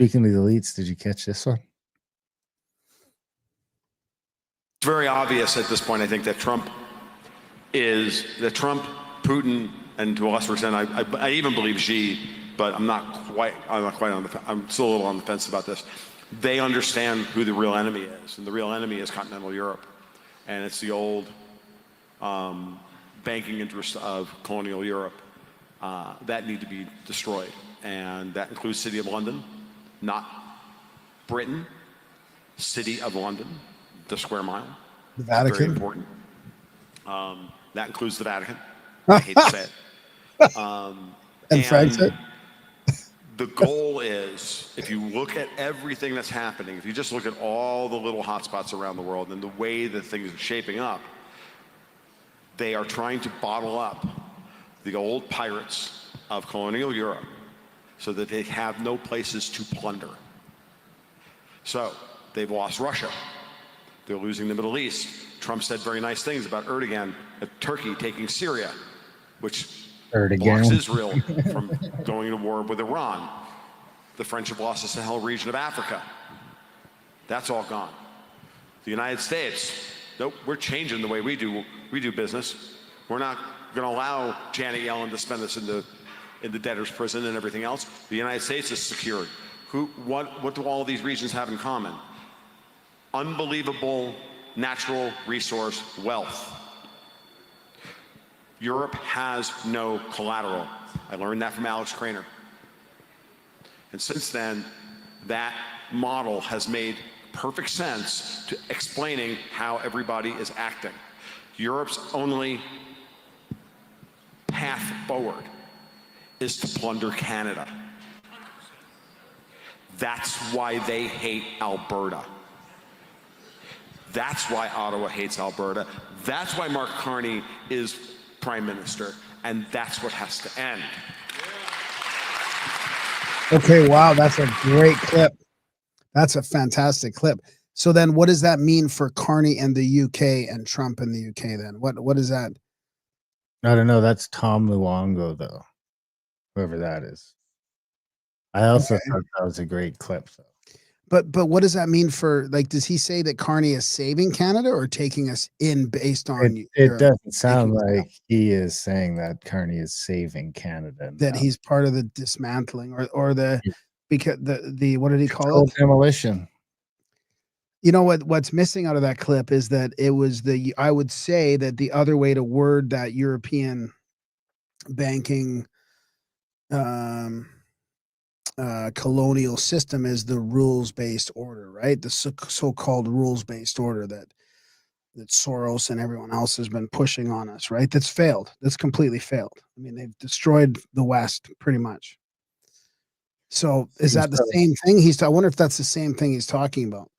Speaking of the elites, did you catch this one? It's very obvious at this point, I think, that Trump, Putin, and to a lesser extent, I even believe Xi, but I'm not quite on the, I'm still a little on the fence about this. They understand who the real enemy is, and the real enemy is continental Europe. And it's the old banking interests of colonial Europe that need to be destroyed. And that includes City of London, not Britain, City of London, the square mile. The Vatican. Very important. That includes the Vatican. I hate to say it. And Frankfurt. The goal is, if you look at everything that's happening, if you just look at all the little hotspots around the world and the way that things are shaping up, they are trying to bottle up the old pirates of colonial Europe so that they have no places to plunder. So they've lost Russia. They're losing the Middle East. Trump said very nice things about Erdogan, Turkey taking Syria, which blocks Israel from going to war with Iran. The French have lost the Sahel region of Africa. That's all gone. The United States, nope, we're changing the way we do business. We're not going to allow Janet Yellen to spend us in the debtor's prison and everything else. The United States is secured. What do all of these regions have in common? Unbelievable natural resource wealth. Europe has no collateral. I learned that from Alex Craner. And since then, that model has made perfect sense to explaining how everybody is acting. Europe's only path forward is to plunder Canada. That's why they hate Alberta. That's why Ottawa hates Alberta. That's why Mark Carney is Prime Minister, and that's what has to end. Okay, wow, that's a great clip. That's a fantastic clip. So then what does that mean for Carney and the UK and Trump in the UK then? What is that? I don't know. That's Tom Luongo, though. Whoever that is. I also thought that was a great clip. So. But what does that mean for, like, does he say that Carney is saving Canada or taking us in based on it doesn't sound like he is saying that Carney is saving Canada. That he's part of the dismantling or the because the what did he call it? Demolition. You know what's missing out of that clip is that it was I would say that the other way to word that European banking colonial system is the rules-based order, right? The so-called rules-based order that Soros and everyone else has been pushing on us, right? That's failed. That's completely failed. I mean, they've destroyed the West pretty much. So is that the same thing? I wonder if that's the same thing he's talking about.